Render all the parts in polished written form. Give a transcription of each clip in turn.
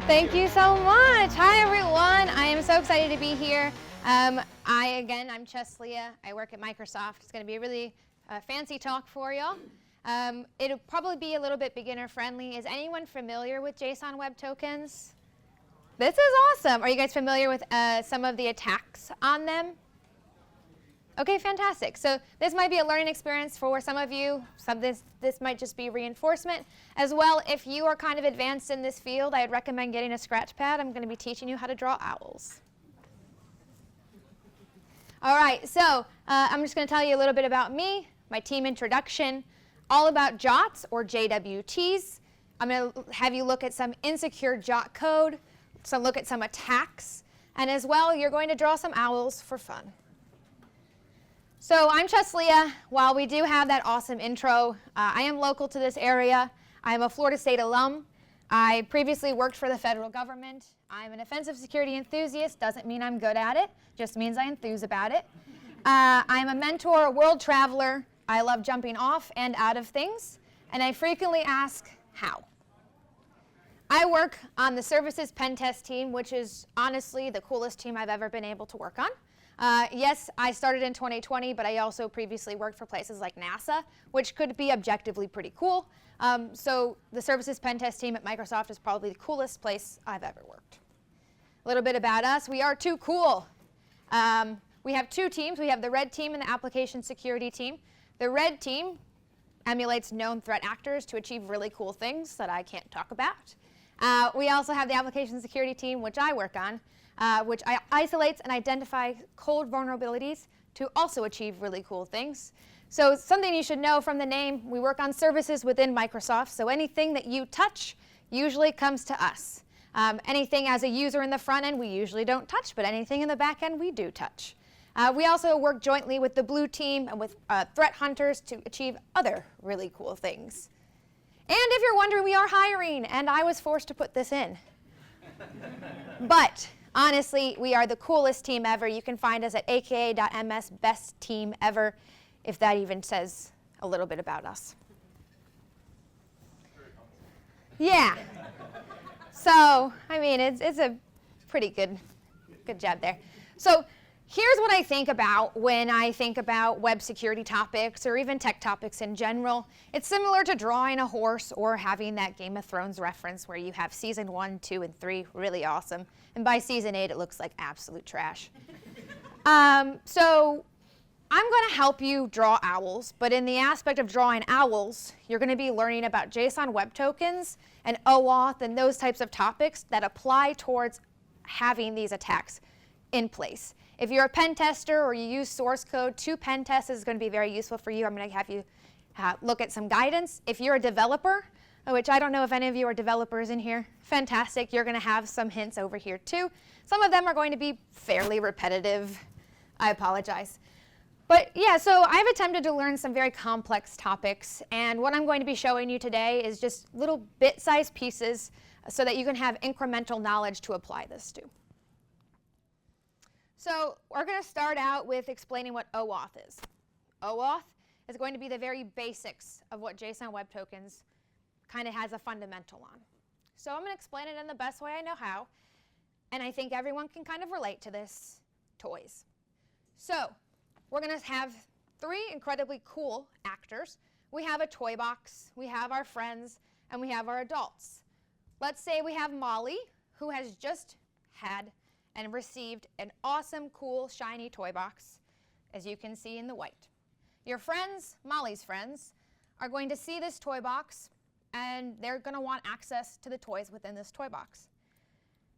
Thank you so much. Hi, everyone. I am so excited to be here. I'm Chesleah. I work at Microsoft. It's going to be a really fancy talk for y'all. It'll probably be a little bit beginner friendly. Is anyone familiar with JSON Web Tokens? This is awesome. Are you guys familiar with some of the attacks on them? Okay, fantastic. So this might be a learning experience for some of you. This might just be reinforcement. As well, if you are kind of advanced in this field, I'd recommend getting a scratch pad. I'm going to be teaching you how to draw owls. All right, so I'm just going to tell you a little bit about me, my team introduction, all about JWTs or JWTs. I'm going to have you look at some insecure JWT code, look at some attacks, and as well, you're going to draw some owls for fun. So I'm Chesleah. While we do have that awesome intro, I am local to this area. I'm a Florida State alum. I previously worked for the federal government. I'm an offensive security enthusiast. Doesn't mean I'm good at it, just means I enthuse about it. I'm a mentor, a world traveler. I love jumping off and out of things, and I frequently ask, how? I work on the services pen test team, which is honestly the coolest team I've ever been able to work on. Yes, I started in 2020, but I also previously worked for places like NASA, which could be objectively pretty cool. So the services pen test team at Microsoft is probably the coolest place I've ever worked. A little bit about us. We are too cool. We have two teams. We have the red team and the application security team. The red team emulates known threat actors to achieve really cool things that I can't talk about. We also have the application security team, which I work on, which isolates and identifies cold vulnerabilities to also achieve really cool things. So something you should know from the name, we work on services within Microsoft, so anything that you touch usually comes to us. Anything as a user in the front end we usually don't touch, but anything in the back end we do touch. We also work jointly with the blue team and with threat hunters to achieve other really cool things. And if you're wondering, we are hiring, and I was forced to put this in. But honestly, we are the coolest team ever. You can find us at aka.ms, best team ever, if that even says a little bit about us. Yeah. So, I mean, it's a pretty good job there. So here's what I think about when I think about web security topics or even tech topics in general. It's similar to drawing a horse or having that Game of Thrones reference where you have season 1, 2, and 3, really awesome. And by season 8, it looks like absolute trash. So I'm going to help you draw owls, but in the aspect of drawing owls, you're going to be learning about JSON Web Tokens and OAuth and those types of topics that apply towards having these attacks in place. If you're a pen tester or you use source code, 2 pen tests is going to be very useful for you. I'm going to have you look at some guidance. If you're a developer, which I don't know if any of you are developers in here, fantastic. You're going to have some hints over here too. Some of them are going to be fairly repetitive. I apologize. But yeah, so I've attempted to learn some very complex topics, and what I'm going to be showing you today is just little bit-sized pieces so that you can have incremental knowledge to apply this to. So we're going to start out with explaining what OAuth is. OAuth is going to be the very basics of what JSON Web Tokens kind of has a fundamental on. So I'm going to explain it in the best way I know how, and I think everyone can kind of relate to this: toys. So we're going to have 3 incredibly cool actors. We have a toy box, we have our friends, and we have our adults. Let's say we have Molly, who has just had and received an awesome, cool, shiny toy box, as you can see in the white. Your friends, Molly's friends, are going to see this toy box, and they're going to want access to the toys within this toy box.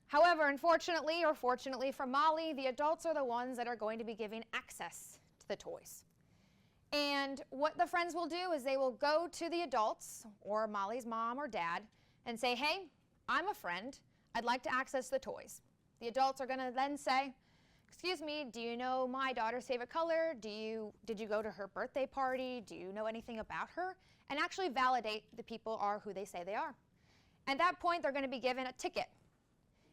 However, unfortunately or fortunately for Molly, the adults are the ones that are going to be giving access to the toys. And what the friends will do is they will go to the adults, or Molly's mom or dad, and say, hey, I'm a friend. I'd like to access the toys. The adults are going to then say, excuse me, do you know my daughter's favorite color? Did you go to her birthday party? Do you know anything about her? And actually validate the people are who they say they are. At that point, they're going to be given a ticket.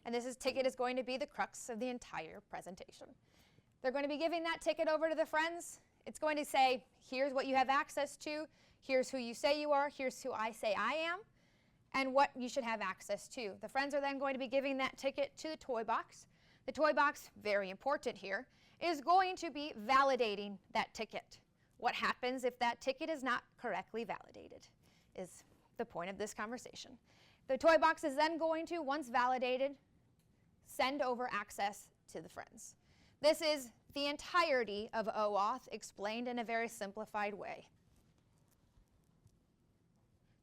And this ticket is going to be the crux of the entire presentation. They're going to be giving that ticket over to the friends. It's going to say, here's what you have access to. Here's who you say you are. Here's who I say I am. and what you should have access to. The friends are then going to be giving that ticket to the toy box. The toy box, very important here, is going to be validating that ticket. What happens if that ticket is not correctly validated is the point of this conversation. The toy box is then going to, once validated, send over access to the friends. This is the entirety of OAuth explained in a very simplified way.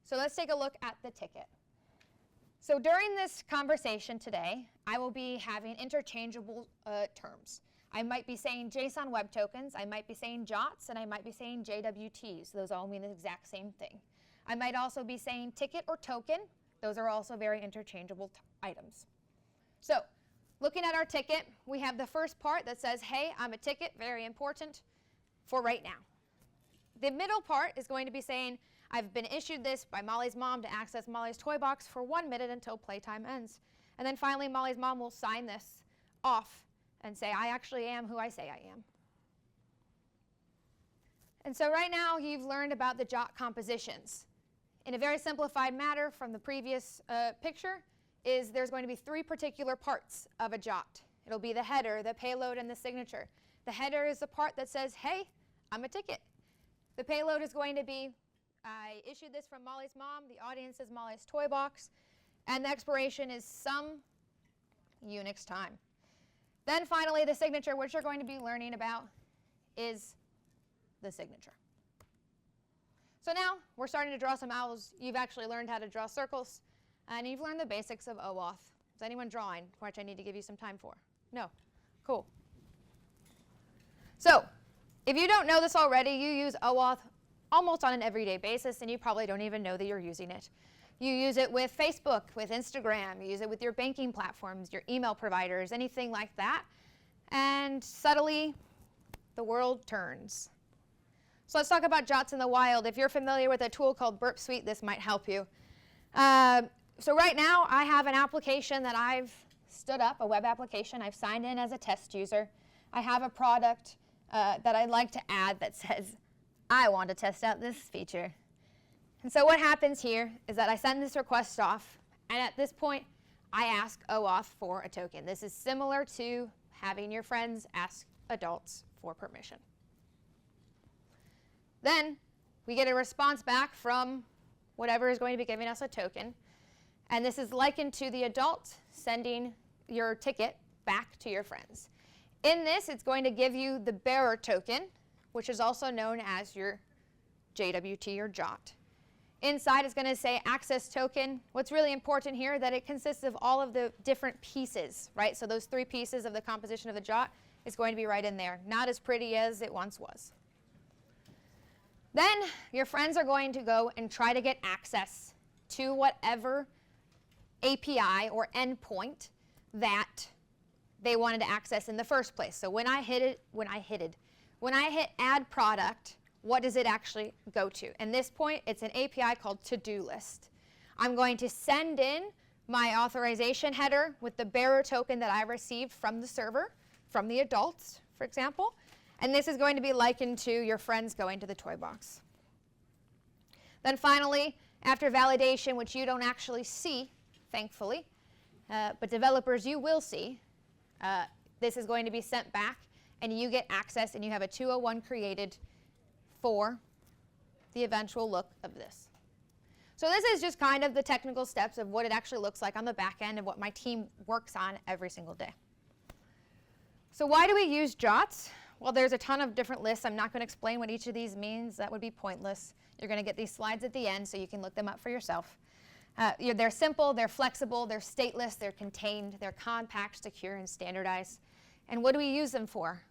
So let's take a look at the ticket. So during this conversation today, I will be having interchangeable terms. I might be saying JSON web tokens, I might be saying JWTs, and I might be saying JWTs. Those all mean the exact same thing. I might also be saying ticket or token. Those are also very interchangeable items. So looking at our ticket, we have the first part that says, hey, I'm a ticket, very important for right now. The middle part is going to be saying, I've been issued this by Molly's mom to access Molly's toy box for 1 minute until playtime ends. And then finally, Molly's mom will sign this off and say, I actually am who I say I am. And so right now, you've learned about the JWT compositions. In a very simplified manner from the previous picture, is there's going to be 3 particular parts of a JWT. It'll be the header, the payload, and the signature. The header is the part that says, hey, I'm a ticket. The payload is going to be, I issued this from Molly's mom, the audience is Molly's toy box, and the expiration is some Unix time. Then finally, the signature, which you're going to be learning about, is the signature. So now we're starting to draw some owls. You've actually learned how to draw circles, and you've learned the basics of OAuth. Is anyone drawing, which I need to give you some time for? No? Cool. So if you don't know this already, you use OAuth almost on an everyday basis, and you probably don't even know that you're using it. You use it with Facebook, with Instagram, you use it with your banking platforms, your email providers, anything like that. And subtly, the world turns. So let's talk about JWTs in the wild. If you're familiar with a tool called Burp Suite, this might help you. So right now, I have an application that I've stood up, a web application. I've signed in as a test user. I have a product that I'd like to add that says, I want to test out this feature. And so what happens here is that I send this request off, and at this point, I ask OAuth for a token. This is similar to having your friends ask adults for permission. Then we get a response back from whatever is going to be giving us a token, and this is likened to the adult sending your ticket back to your friends. In this, it's going to give you the bearer token, which is also known as your JWT or JWT. Inside is going to say access token. What's really important here is that it consists of all of the different pieces, right? So those 3 pieces of the composition of the JWT is going to be right in there. Not as pretty as it once was. Then your friends are going to go and try to get access to whatever API or endpoint that they wanted to access in the first place. So when I hit add product, what does it actually go to? And this point, it's an API called to-do list. I'm going to send in my authorization header with the bearer token that I received from the server, from the adults, for example. And this is going to be likened to your friends going to the toy box. Then finally, after validation, which you don't actually see, thankfully, but developers you will see, this is going to be sent back, and you get access, and you have a 201 created for the eventual look of this. So this is just kind of the technical steps of what it actually looks like on the back end and what my team works on every single day. So why do we use JWTs? Well, there's a ton of different lists. I'm not going to explain what each of these means. That would be pointless. You're going to get these slides at the end so you can look them up for yourself. They're simple, they're flexible, they're stateless, they're contained, they're compact, secure, and standardized. And what do we use them for?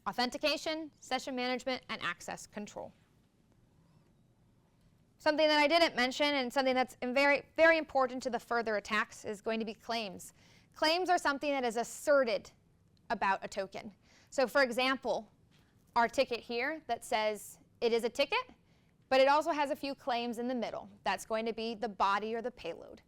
Authentication, session management, and access control. Something that I didn't mention, and something that's very, very important to the further attacks, is going to be claims. Claims are something that is asserted about a token. So for example, our ticket here that says it is a ticket, but it also has a few claims in the middle. That's going to be the body or the payload.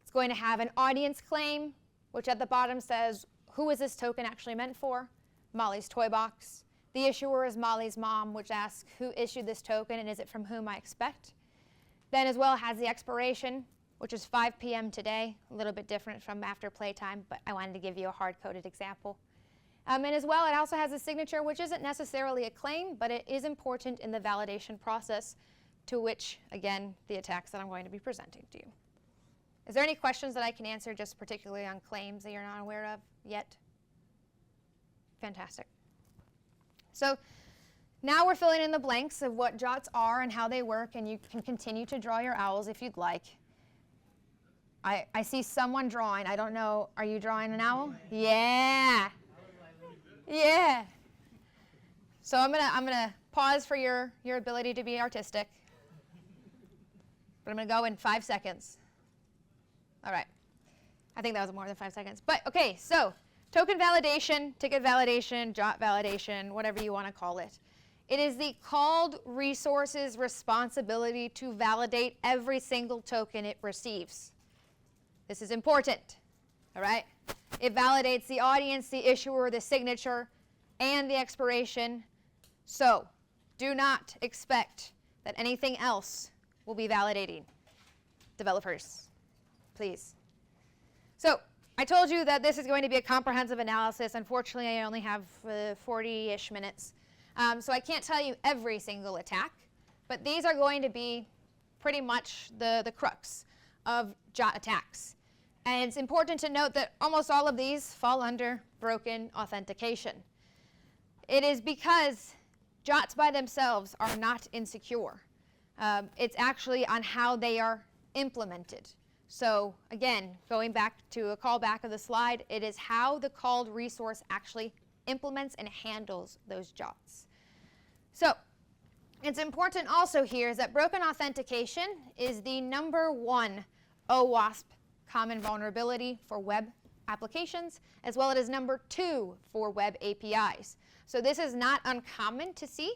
It's going to have an audience claim, which at the bottom says, who is this token actually meant for? Molly's toy box. The issuer is Molly's mom, which asks who issued this token and is it from whom I expect. Then as well has the expiration, which is 5 p.m. today, a little bit different from after playtime, but I wanted to give you a hard-coded example. And as well, it also has a signature, which isn't necessarily a claim, but it is important in the validation process, to which, again, the attacks that I'm going to be presenting to you. Is there any questions that I can answer, just particularly on claims that you're not aware of yet? Fantastic. So now we're filling in the blanks of what JWTs are and how they work, and you can continue to draw your owls if you'd like. I see someone drawing. I don't know. Are you drawing an owl? Yeah. Yeah. So I'm gonna pause for your ability to be artistic. But I'm gonna go in 5 seconds. All right. I think that was more than 5 seconds. But okay, so token validation, ticket validation, JWT validation, whatever you want to call it. It is the called resource's responsibility to validate every single token it receives. This is important, all right? It validates the audience, the issuer, the signature, and the expiration. So do not expect that anything else will be validating. Developers, please. So I told you that this is going to be a comprehensive analysis. Unfortunately, I only have 40-ish minutes. So I can't tell you every single attack, but these are going to be pretty much the crux of JWT attacks. And it's important to note that almost all of these fall under broken authentication. It is because JWTs by themselves are not insecure. It's actually on how they are implemented. So again, going back to a callback of the slide, it is how the called resource actually implements and handles those JWTs. So it's important also here is that broken authentication is the #1 OWASP common vulnerability for web applications, as well as #2 for web APIs. So this is not uncommon to see,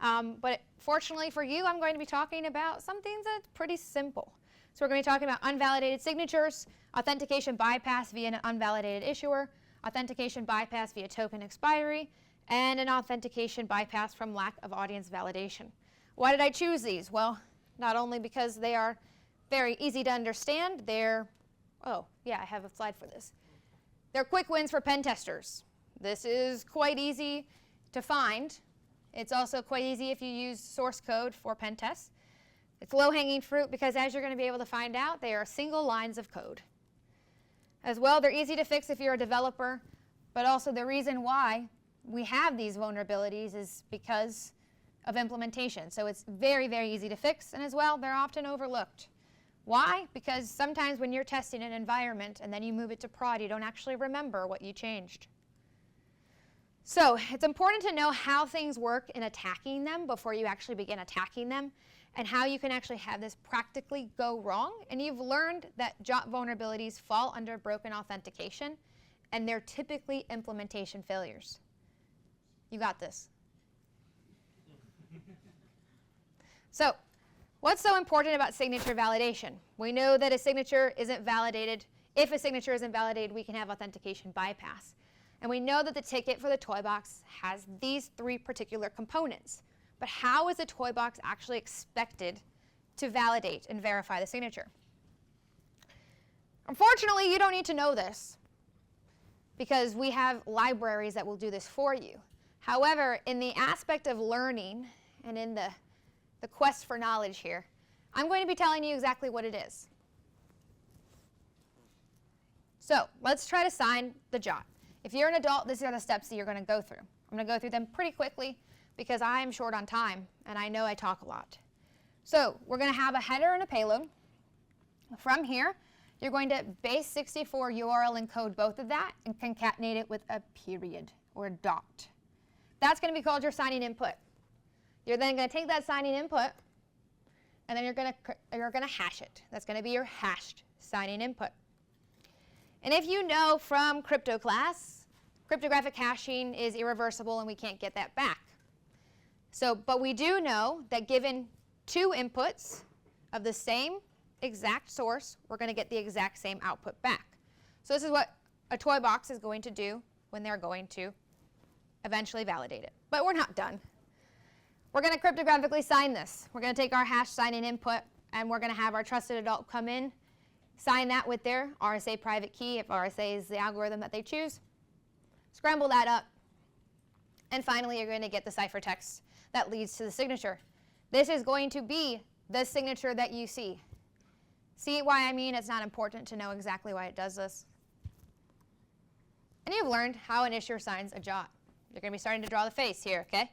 but fortunately for you, I'm going to be talking about something that's pretty simple. So we're going to be talking about unvalidated signatures, authentication bypass via an unvalidated issuer, authentication bypass via token expiry, and an authentication bypass from lack of audience validation. Why did I choose these? Well, not only because they are very easy to understand, oh yeah, I have a slide for this. They're quick wins for pen testers. This is quite easy to find. It's also quite easy if you use source code for pen tests. It's low-hanging fruit because, as you're going to be able to find out, they are single lines of code. As well, they're easy to fix if you're a developer, but also the reason why we have these vulnerabilities is because of implementation. So it's very, very easy to fix, and as well, they're often overlooked. Why? Because sometimes when you're testing an environment and then you move it to prod, you don't actually remember what you changed. So it's important to know how things work in attacking them before you actually begin attacking them, and how you can actually have this practically go wrong. And you've learned that JWT vulnerabilities fall under broken authentication, and they're typically implementation failures. You got this. So what's so important about signature validation? We know that a signature isn't validated. If a signature isn't validated, we can have authentication bypass. And we know that the ticket for the toy box has these 3 particular components. But how is a toy box actually expected to validate and verify the signature? Unfortunately, you don't need to know this because we have libraries that will do this for you. However, in the aspect of learning and in the quest for knowledge here, I'm going to be telling you exactly what it is. So let's try to sign the JWT. If you're an adult, these are the steps that you're going to go through. I'm going to go through them pretty quickly because I'm short on time and I know I talk a lot. So we're going to have a header and a payload. From here, you're going to base64 URL encode both of that and concatenate it with a period or a dot. That's going to be called your signing input. You're then going to take that signing input and then you're going to hash it. That's going to be your hashed signing input. And if you know from crypto class, cryptographic hashing is irreversible and we can't get that back. So, but we do know that given 2 inputs of the same exact source, we're going to get the exact same output back. So this is what a toy box is going to do when they're going to eventually validate it. But we're not done. We're going to cryptographically sign this. We're going to take our hash signing input and we're going to have our trusted adult come in sign that with their RSA private key if RSA is the algorithm that they choose. Scramble that up. And finally, you're going to get the ciphertext that leads to the signature. This is going to be the signature that you see. See why I mean it's not important to know exactly why it does this? And you've learned how an issuer signs a JWT. You're going to be starting to draw the face here, okay?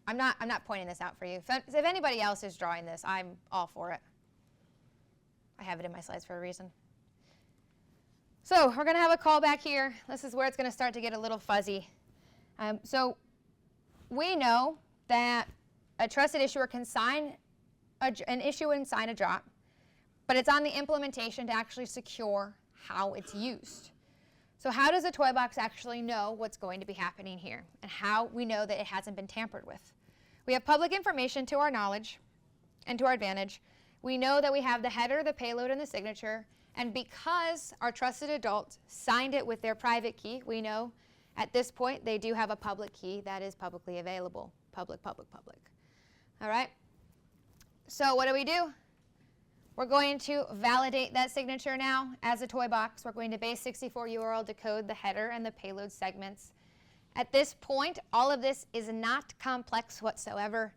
I'm not pointing this out for you. If anybody else is drawing this, I'm all for it. I have it in my slides for a reason. So we're going to have a callback here. This is where it's going to start to get a little fuzzy. So we know that a trusted issuer can sign an issue and sign a JWT, but it's on the implementation to actually secure how it's used. So how does a toy box actually know what's going to be happening here and how we know that it hasn't been tampered with? We have public information to our knowledge and to our advantage. We know that we have the header, the payload, and the signature, and because our trusted adult signed it with their private key, we know at this point they do have a public key that is publicly available. Public, public, public. All right? So what do? We're going to validate that signature now as a toy box. We're going to base64 URL decode the header and the payload segments. At this point, all of this is not complex whatsoever.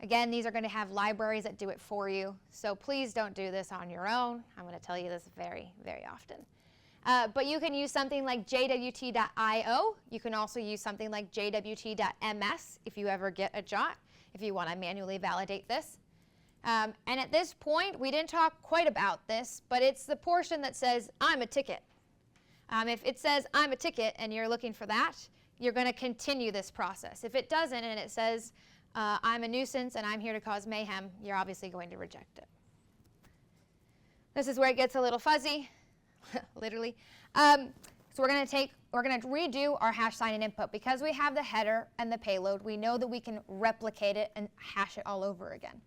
Again, these are going to have libraries that do it for you. So please don't do this on your own. I'm going to tell you this very, very often. But you can use something like JWT.io. You can also use something like JWT.ms if you ever get a JWT, if you want to manually validate this. And at this point, we didn't talk quite about this, but it's the portion that says, I'm a ticket. If it says, I'm a ticket, and you're looking for that, you're going to continue this process. If it doesn't, and it says, I'm a nuisance and I'm here to cause mayhem, you're obviously going to reject it. This is where it gets a little fuzzy, literally. So we're going to redo our hash sign and input. Because we have the header and the payload, we know that we can replicate it and hash it all over again.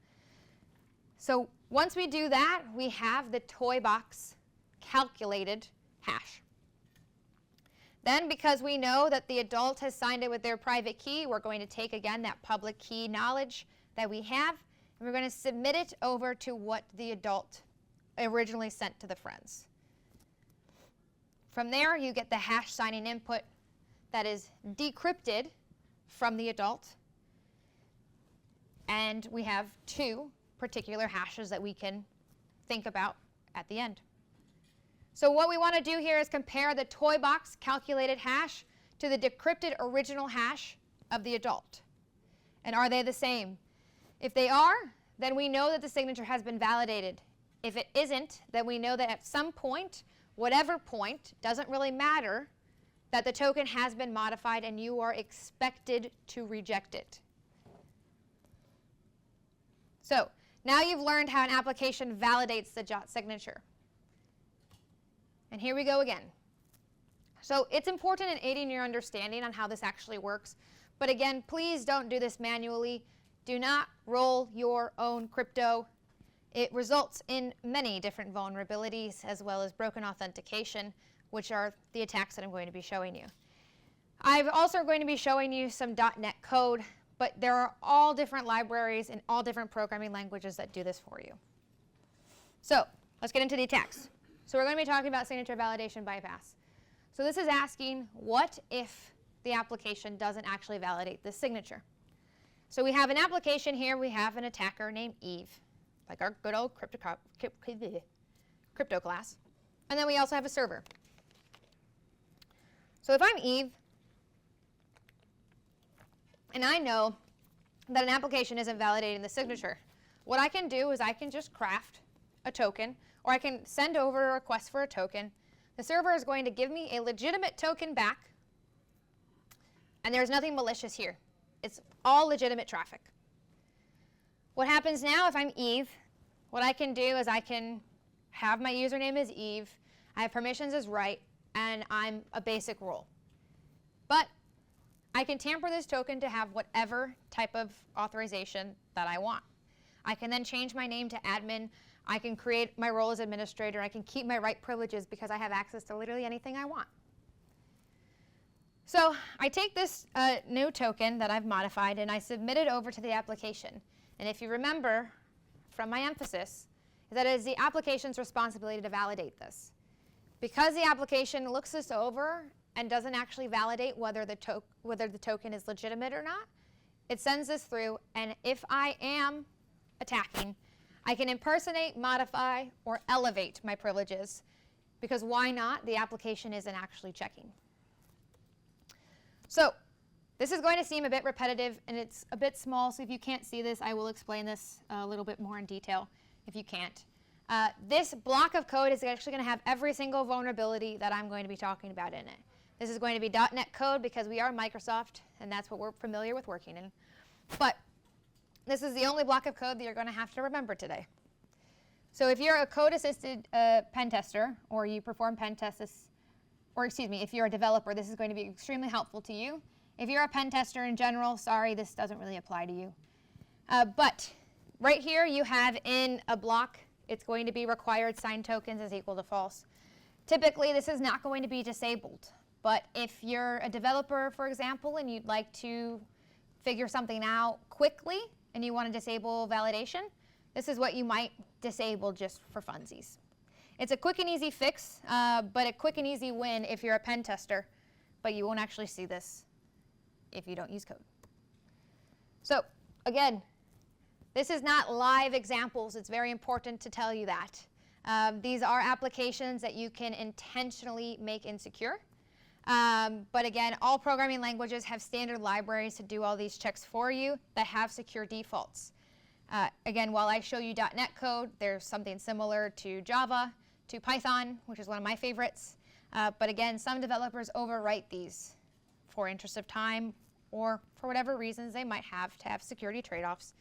So once we do that, we have the toy box calculated hash. Then, because we know that the adult has signed it with their private key, we're going to take, again, that public key knowledge that we have, and we're going to submit it over to what the adult originally sent to the friends. From there, you get the hash signing input that is decrypted from the adult, and we have two particular hashes that we can think about at the end. So what we want to do here is compare the toy box calculated hash to the decrypted original hash of the adult. And are they the same? If they are, then we know that the signature has been validated. If it isn't, then we know that at some point, whatever point, doesn't really matter, that the token has been modified and you are expected to reject it. So now you've learned how an application validates the JWT signature. And here we go again. So it's important in aiding your understanding on how this actually works. But again, please don't do this manually. Do not roll your own crypto. It results in many different vulnerabilities as well as broken authentication, which are the attacks that I'm going to be showing you. I'm also going to be showing you some .NET code, but there are all different libraries and all different programming languages that do this for you. So let's get into the attacks. So we're going to be talking about signature validation bypass. So this is asking, what if the application doesn't actually validate this signature? So we have an application here. We have an attacker named Eve, like our good old crypto class. And then we also have a server. So if I'm Eve, and I know that an application isn't validating the signature, what I can do is I can just craft a token, or I can send over a request for a token. The server is going to give me a legitimate token back, and there's nothing malicious here. It's all legitimate traffic. What happens now if I'm Eve, what I can do is I can have my username as Eve, I have permissions as right, and I'm a basic role. But I can tamper this token to have whatever type of authorization that I want. I can then change my name to admin. I can create my role as administrator. I can keep my right privileges because I have access to literally anything I want. So I take this new token that I've modified and I submit it over to the application. And if you remember from my emphasis, is that it is the application's responsibility to validate this. Because the application looks this over and doesn't actually validate whether the token is legitimate or not, it sends this through, and if I am attacking, I can impersonate, modify, or elevate my privileges, because why not? The application isn't actually checking. So this is going to seem a bit repetitive, and it's a bit small, so if you can't see this, I will explain this a little bit more in detail if you can't. This block of code is actually going to have every single vulnerability that I'm going to be talking about in it. This is going to be .NET code because we are Microsoft, and that's what we're familiar with working in. But this is the only block of code that you're going to have to remember today. So if you're a code-assisted pen tester, or you perform pen tests, or excuse me, if you're a developer, this is going to be extremely helpful to you. If you're a pen tester in general, sorry, this doesn't really apply to you. But right here you have in a block, it's going to be required signed tokens is equal to false. Typically, this is not going to be disabled. But if you're a developer, for example, and you'd like to figure something out quickly and you want to disable validation, this is what you might disable just for funsies. It's a quick and easy fix, but a quick and easy win if you're a pen tester, but you won't actually see this if you don't use code. So again, this is not live examples. It's very important to tell you that. These are applications that you can intentionally make insecure. But again, all programming languages have standard libraries to do all these checks for you that have secure defaults. Again, while I show you .NET code, there's something similar to Java, to Python, which is one of my favorites. But again, some developers overwrite these for interest of time or for whatever reasons they might have to have security trade-offs,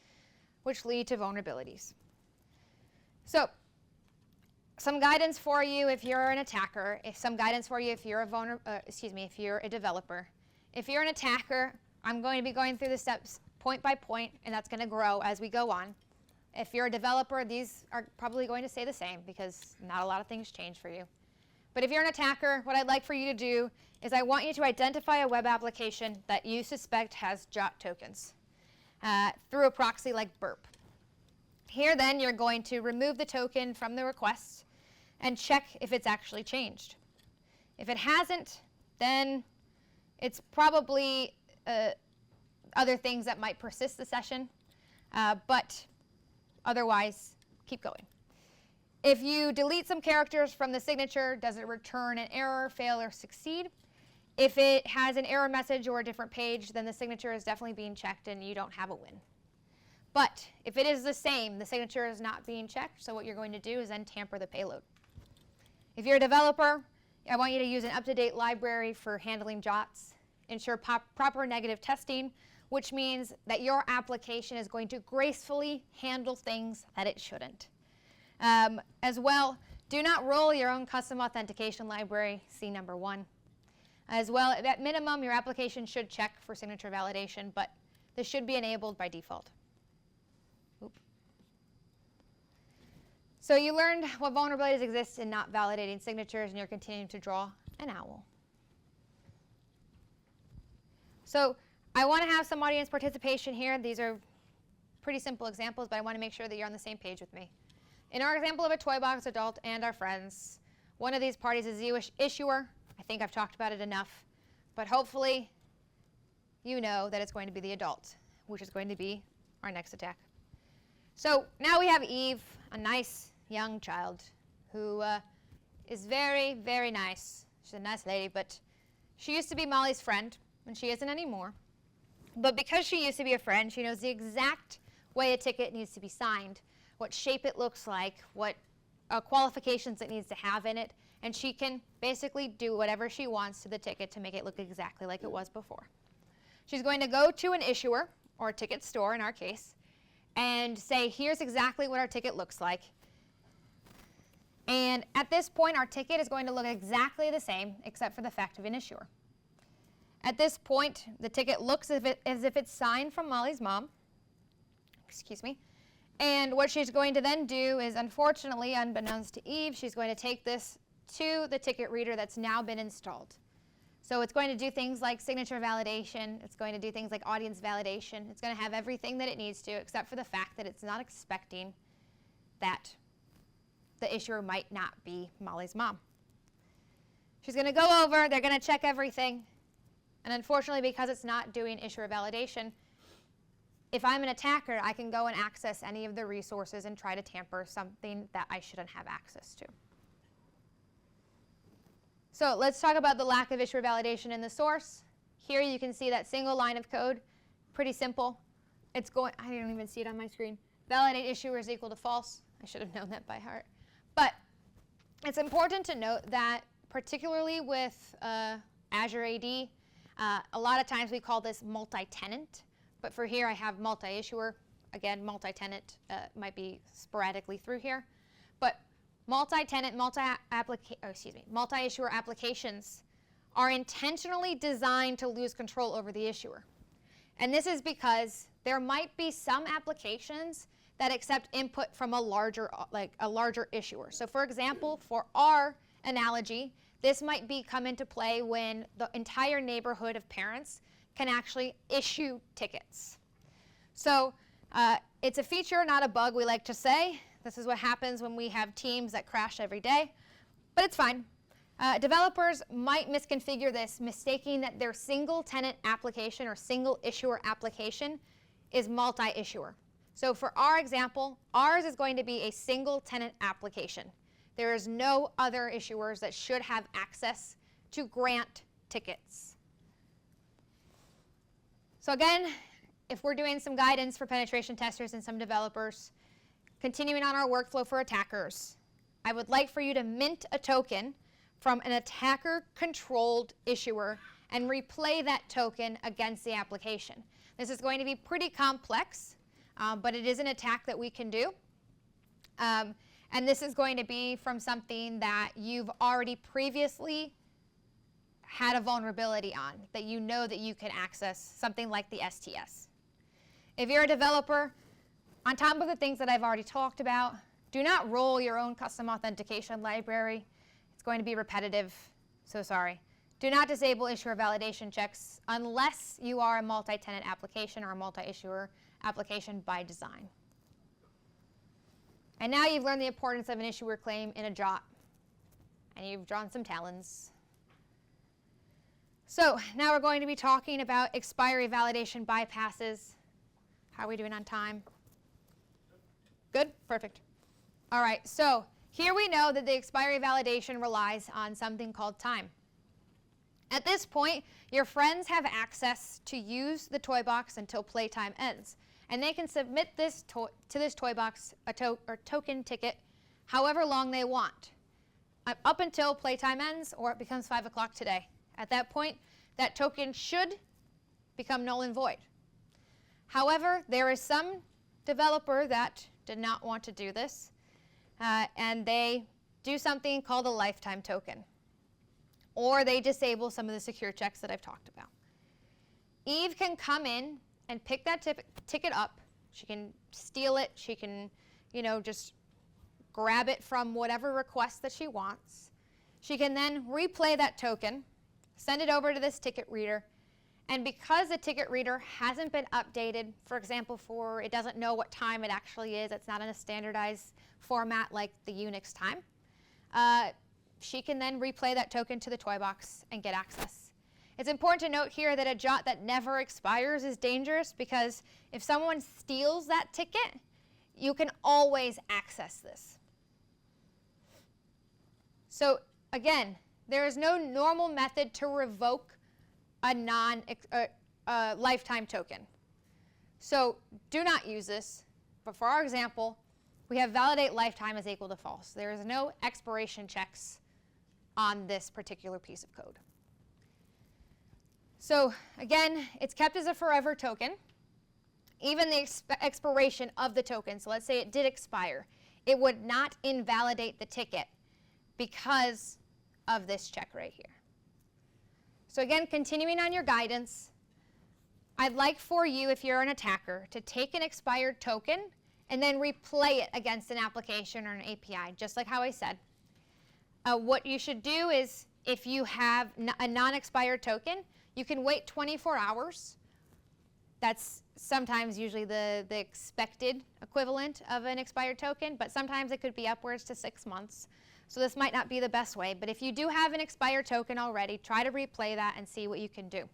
which lead to vulnerabilities. So some guidance for you if you're an attacker, some guidance for you if you're if you're a developer. If you're an attacker, I'm going to be going through the steps point by point, and that's going to grow as we go on. If you're a developer, these are probably going to stay the same because not a lot of things change for you. But if you're an attacker, what I'd like for you to do is I want you to identify a web application that you suspect has JWT tokens through a proxy like burp. Here then, you're going to remove the token from the request and check if it's actually changed. If it hasn't, then it's probably other things that might persist the session, but otherwise, keep going. If you delete some characters from the signature, does it return an error, fail, or succeed? If it has an error message or a different page, then the signature is definitely being checked and you don't have a win. But if it is the same, the signature is not being checked, so what you're going to do is then tamper the payload. If you're a developer, I want you to use an up-to-date library for handling JWTs. Ensure proper negative testing, which means that your application is going to gracefully handle things that it shouldn't. As well, do not roll your own custom authentication library, see number 1. As well, at minimum, your application should check for signature validation, but this should be enabled by default. Oop. So you learned what vulnerabilities exist in not validating signatures, and you're continuing to draw an owl. So I want to have some audience participation here. These are pretty simple examples, but I want to make sure that you're on the same page with me. In our example of a toy box adult and our friends, one of these parties is the issuer. I think I've talked about it enough, but hopefully you know that it's going to be the adult, which is going to be our next attack. So now we have Eve, a nice young child who is very, very nice. She's a nice lady, but she used to be Molly's friend, and she isn't anymore. But because she used to be a friend, she knows the exact way a ticket needs to be signed, what shape it looks like, what qualifications it needs to have in it, and she can basically do whatever she wants to the ticket to make it look exactly like it was before. She's going to go to an issuer, or a ticket store in our case, and say, here's exactly what our ticket looks like. And at this point, our ticket is going to look exactly the same, except for the fact of an issuer. At this point, the ticket looks as if it's signed from Molly's mom. Excuse me. And what she's going to then do is, unfortunately, unbeknownst to Eve, she's going to take this to the ticket reader that's now been installed. So it's going to do things like signature validation. It's going to do things like audience validation. It's going to have everything that it needs to, except for the fact that it's not expecting that the issuer might not be Molly's mom. She's going to go over, they're going to check everything, and unfortunately, because it's not doing issuer validation, if I'm an attacker, I can go and access any of the resources and try to tamper something that I shouldn't have access to. So let's talk about the lack of issuer validation in the source. Here you can see that single line of code, pretty simple. It's going, I don't even see it on my screen. Validate issuer is equal to false. I should have known that by heart. But it's important to note that particularly with Azure AD, a lot of times we call this multi-tenant. But for here I have multi-issuer. Again, multi-tenant might be sporadically through here. But multi-tenant, multi-issuer applications are intentionally designed to lose control over the issuer. And this is because there might be some applications that accept input from a larger issuer. So for example, for our analogy, this might come into play when the entire neighborhood of parents can actually issue tickets. So it's a feature, not a bug, we like to say. This is what happens when we have teams that crash every day, but it's fine. Developers might misconfigure this, mistaking that their single tenant application or single issuer application is multi-issuer. So for our example, ours is going to be a single tenant application. There is no other issuers that should have access to grant tickets. So again, if we're doing some guidance for penetration testers and some developers, continuing on our workflow for attackers, I would like for you to mint a token from an attacker-controlled issuer and replay that token against the application. This is going to be pretty complex, but it is an attack that we can do. And this is going to be from something that you've already previously had a vulnerability on, that you know that you can access, something like the STS. If you're a developer, on top of the things that I've already talked about, do not roll your own custom authentication library. It's going to be repetitive, so sorry. Do not disable issuer validation checks unless you are a multi-tenant application or a multi-issuer application by design. And now you've learned the importance of an issuer claim in a JWT, and you've drawn some talons. So now we're going to be talking about expiry validation bypasses. How are we doing on time? Good? Perfect. All right, so here we know that the expiry validation relies on something called time. At this point, your friends have access to use the toy box until playtime ends. And they can submit this to this toy box or token ticket however long they want, up until playtime ends or it becomes 5 o'clock today. At that point, that token should become null and void. However, there is some developer that did not want to do this, and they do something called a lifetime token, or they disable some of the secure checks that I've talked about. Eve can come in and pick that ticket up. She can steal it. She can, just grab it from whatever request that she wants. She can then replay that token, send it over to this ticket reader, and because the ticket reader hasn't been updated, for example, it doesn't know what time it actually is, it's not in a standardized format like the Unix time, she can then replay that token to the toy box and get access. It's important to note here that a JWT that never expires is dangerous because if someone steals that ticket, you can always access this. So again, there is no normal method to revoke a lifetime token. So do not use this. But for our example, we have validate lifetime is equal to false. There is no expiration checks on this particular piece of code. So again, it's kept as a forever token. Even the expiration of the token, so let's say it did expire, it would not invalidate the ticket because of this check right here. So again, continuing on your guidance, I'd like for you, if you're an attacker, to take an expired token and then replay it against an application or an API, just like how I said. What you should do is, if you have a non-expired token, you can wait 24 hours That's sometimes usually the expected equivalent of an expired token, but sometimes it could be upwards to 6 months. So this might not be the best way, but if you do have an expired token already, try to replay that and see what you can do.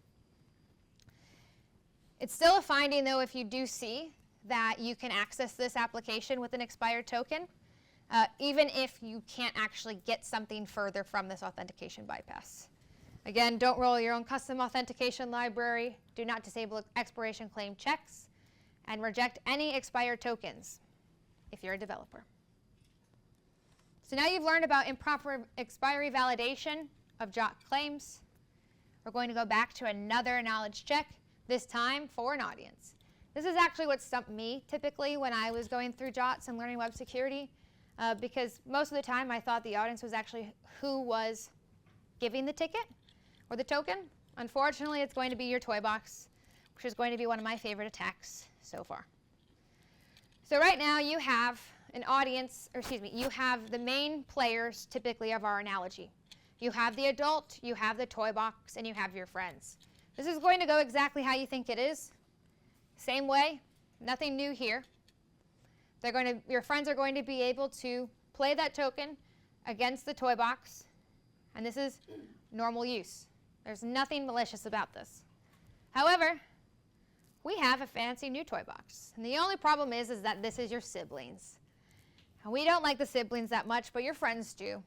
It's still a finding, though, if you do see that you can access this application with an expired token, even if you can't actually get something further from this authentication bypass. Again, don't roll your own custom authentication library, do not disable expiration claim checks, and reject any expired tokens if you're a developer. So now you've learned about improper expiry validation of JWT claims. We're going to go back to another knowledge check, this time for an audience. This is actually what stumped me typically when I was going through JWTs and learning web security, because most of the time I thought the audience was actually who was giving the ticket or the token. Unfortunately, it's going to be your toy box, which is going to be one of my favorite attacks so far. So right now you have an audience, or excuse me, you have the main players typically of our analogy. You have the adult, you have the toy box, and you have your friends. This is going to go exactly how you think it is. Same way, nothing new here. Your friends are going to be able to play that token against the toy box, and this is normal use. There's nothing malicious about this. However, we have a fancy new toy box, and the only problem is that this is your siblings. And we don't like the siblings that much, but your friends do.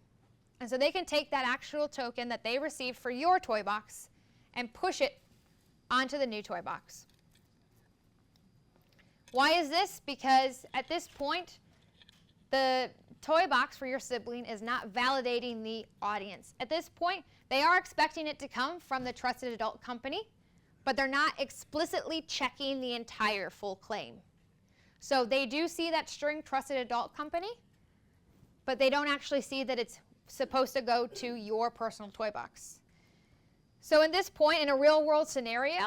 And so they can take that actual token that they received for your toy box and push it onto the new toy box. Why is this? Because at this point, the toy box for your sibling is not validating the audience. At this point, they are expecting it to come from the trusted adult company, but they're not explicitly checking the entire full claim. So they do see that string trusted adult company, but they don't actually see that it's supposed to go to your personal toy box. So in this point, in a real world scenario,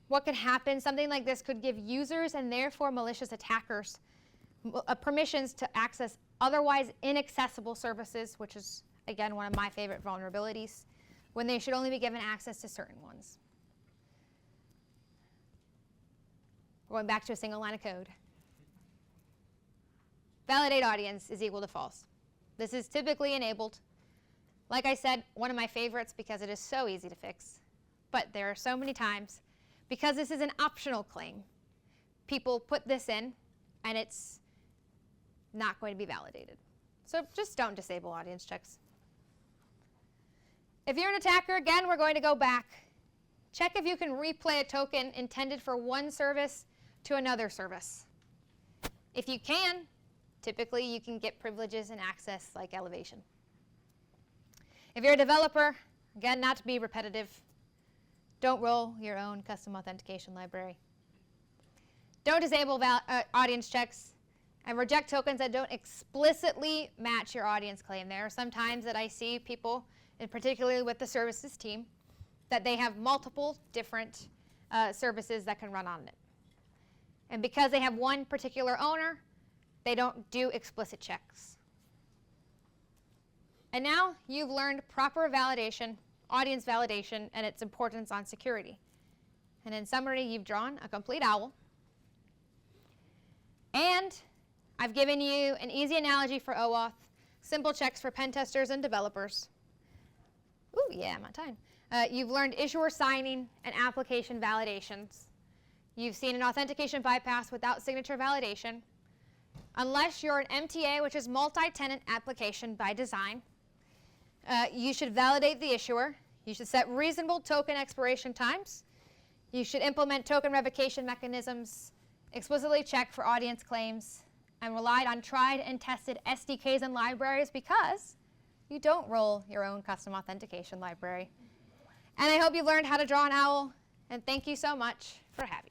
what could happen? Something like this could give users and therefore malicious attackers permissions to access otherwise inaccessible services, which is, again, one of my favorite vulnerabilities, when they should only be given access to certain ones. Going back to a single line of code. Validate audience is equal to false. This is typically enabled. Like I said, one of my favorites because it is so easy to fix. But there are so many times, because this is an optional claim, people put this in and it's not going to be validated. So just don't disable audience checks. If you're an attacker, again, we're going to go back. Check if you can replay a token intended for one service to another service. If you can, typically you can get privileges and access like elevation. If you're a developer, again, not to be repetitive, don't roll your own custom authentication library. Don't disable audience checks, and reject tokens that don't explicitly match your audience claim. There are some times that I see people, and particularly with the services team, that they have multiple different services that can run on it. And because they have one particular owner, they don't do explicit checks. And now you've learned proper validation, audience validation, and its importance on security. And in summary, you've drawn a complete owl. And I've given you an easy analogy for OAuth, simple checks for pen testers and developers. Ooh, yeah, I'm on time. You've learned issuer signing and application validations. You've seen an authentication bypass without signature validation. Unless you're an MTA, which is multi-tenant application by design, you should validate the issuer. You should set reasonable token expiration times. You should implement token revocation mechanisms, explicitly check for audience claims, and relied on tried and tested SDKs and libraries because you don't roll your own custom authentication library. And I hope you've learned how to draw an owl, and thank you so much for having me.